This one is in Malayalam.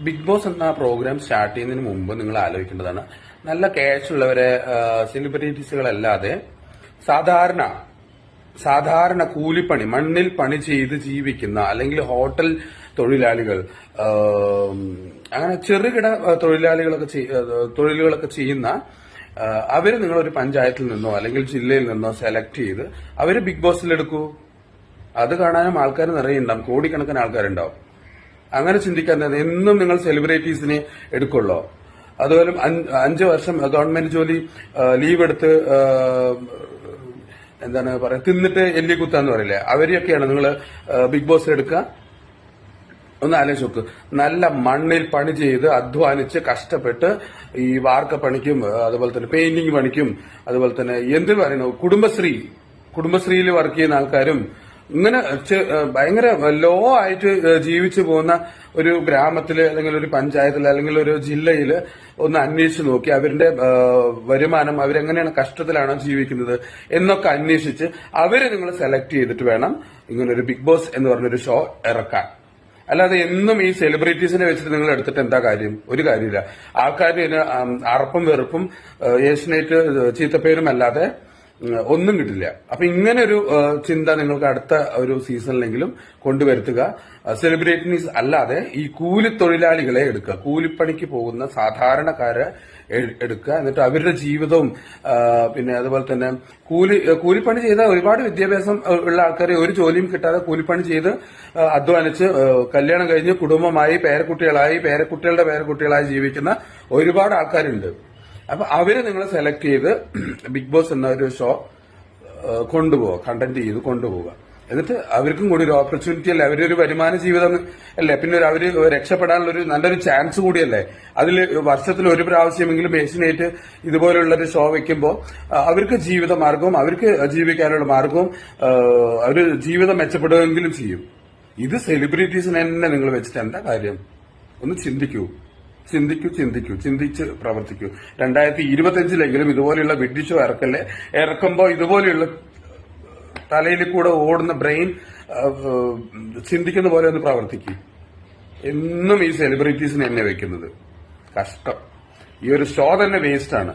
ബിഗ് ബോസ് എന്ന പ്രോഗ്രാം സ്റ്റാർട്ട് ചെയ്യുന്നതിന് മുമ്പ് നിങ്ങൾ ആലോചിക്കേണ്ടതാണ്, നല്ല ക്യാഷ് ഉള്ളവരെ സെലിബ്രിറ്റീസുകളല്ലാതെ സാധാരണ കൂലിപ്പണി, മണ്ണിൽ പണി ചെയ്ത് ജീവിക്കുന്ന അല്ലെങ്കിൽ ഹോട്ടൽ തൊഴിലാളികൾ, അങ്ങനെ ചെറുകിട തൊഴിലുകളൊക്കെ ചെയ്യുന്ന അവര് നിങ്ങളൊരു പഞ്ചായത്തിൽ നിന്നോ അല്ലെങ്കിൽ ജില്ലയിൽ നിന്നോ സെലക്ട് ചെയ്ത് അവര് ബിഗ് ബോസിലെടുക്കൂ. അത് കാണാനും ആൾക്കാർ നിറയുണ്ടാവും, കോടിക്കണക്കിന് ആൾക്കാരുണ്ടാവും. അങ്ങനെ ചിന്തിക്കാൻ എന്നും നിങ്ങൾ സെലിബ്രിറ്റീസിനെ എടുക്കുള്ളോ? അതുപോലെ 5 വർഷം ഗവൺമെന്റ് ജോലി ലീവ് എടുത്ത് എന്താണ് പറയാ, തിന്നിട്ട് എല്ലി കുത്താന്ന് പറയില്ലേ, അവരെയൊക്കെയാണ് നിങ്ങൾ ബിഗ് ബോസ് എടുക്കുക. ഒന്ന് ആലോചിച്ച് നോക്ക്. നല്ല മണ്ണിൽ പണി ചെയ്ത് അധ്വാനിച്ച് കഷ്ടപ്പെട്ട് ഈ വാർക്ക പണിക്കും അതുപോലെ തന്നെ പെയിന്റിംഗ് പണിക്കും അതുപോലെ തന്നെ എന്ത് പറയുന്നു, കുടുംബശ്രീയിൽ വർക്ക് ചെയ്യുന്ന ആൾക്കാരും ഇങ്ങനെ ഭയങ്കര ലോ ആയിട്ട് ജീവിച്ചു പോകുന്ന ഒരു ഗ്രാമത്തില് അല്ലെങ്കിൽ ഒരു പഞ്ചായത്തില് അല്ലെങ്കിൽ ഒരു ജില്ലയില് ഒന്ന് അന്വേഷിച്ച് നോക്കി അവരുടെ വരുമാനം, അവരെങ്ങനെയാണ് കഷ്ടത്തിലാണോ ജീവിക്കുന്നത് എന്നൊക്കെ അന്വേഷിച്ച് അവരെ നിങ്ങൾ സെലക്ട് ചെയ്തിട്ട് വേണം ഇങ്ങനൊരു ബിഗ് ബോസ് എന്ന് പറഞ്ഞൊരു ഷോ ഇറക്കാൻ. അല്ലാതെ എന്നും ഈ സെലിബ്രിറ്റീസിനെ വെച്ചിട്ട് നിങ്ങൾ എടുത്തിട്ട് എന്താ കാര്യം? ഒരു കാര്യമില്ല. ആൾക്കാർ അറപ്പും വെറുപ്പും ഏഷ്യനേറ്റ് ചീത്തപ്പേരും അല്ലാതെ ഒന്നും കിട്ടില്ല. അപ്പൊ ഇങ്ങനെ ഒരു ചിന്ത നിങ്ങൾക്ക് അടുത്ത ഒരു സീസണിലെങ്കിലും കൊണ്ടുവരുത്തുക. സെലിബ്രിറ്റീസ് അല്ലാതെ ഈ കൂലിത്തൊഴിലാളികളെ എടുക്കുക, കൂലിപ്പണിക്ക് പോകുന്ന സാധാരണക്കാരെ എടുക്കുക. എന്നിട്ട് അവരുടെ ജീവിതവും പിന്നെ അതുപോലെ തന്നെ കൂലിപ്പണി ചെയ്ത ഒരുപാട് വിദ്യാഭ്യാസം ഉള്ള ആൾക്കാരെ ഒരു ജോലിയും കിട്ടാതെ കൂലിപ്പണി ചെയ്ത് അധ്വാനിച്ച് കല്യാണം കഴിഞ്ഞ് കുടുംബമായി പേരക്കുട്ടികളുടെ പേരക്കുട്ടികളായി ജീവിക്കുന്ന ഒരുപാട് ആൾക്കാരുണ്ട്. അപ്പൊ അവര് നിങ്ങൾ സെലക്ട് ചെയ്ത് ബിഗ് ബോസ് എന്ന ഒരു ഷോ കണ്ടന്റ് ചെയ്ത് കൊണ്ടുപോവുക. എന്നിട്ട് അവർക്കും കൂടി ഒരു ഓപ്പർച്യൂണിറ്റി അല്ലേ, അവരൊരു വരുമാന ജീവിതം അല്ലേ, പിന്നെ അവര് രക്ഷപ്പെടാനുള്ള ഒരു നല്ലൊരു ചാൻസ് കൂടിയല്ലേ. അതിൽ വർഷത്തിൽ ഒരു പ്രാവശ്യമെങ്കിലും ഏഷ്യനേറ്റ് ഇതുപോലുള്ളൊരു ഷോ വെക്കുമ്പോൾ അവർക്ക് ജീവിതമാർഗവും അവർക്ക് ജീവിക്കാനുള്ള മാർഗവും അവര് ജീവിതം മെച്ചപ്പെടുകയെങ്കിലും ചെയ്യും. ഇത് സെലിബ്രിറ്റീസിനെ തന്നെ നിങ്ങൾ വെച്ചിട്ട് എന്താ കാര്യം? ഒന്ന് ചിന്തിച്ച് പ്രവർത്തിക്കൂ. 2025 ഇതുപോലെയുള്ള വിഡ്ഢി ഷോ ഇറക്കുമ്പോ ഇതുപോലെയുള്ള തലയിൽ കൂടെ ഓടുന്ന ബ്രെയിൻ ചിന്തിക്കുന്ന പോലെ ഒന്ന് പ്രവർത്തിക്കും. എന്നും ഈ സെലിബ്രിറ്റീസിനെ എന്നെ വെക്കുന്നത് കഷ്ടം. ഈ ഒരു ഷോ തന്നെ വേസ്റ്റ് ആണ്.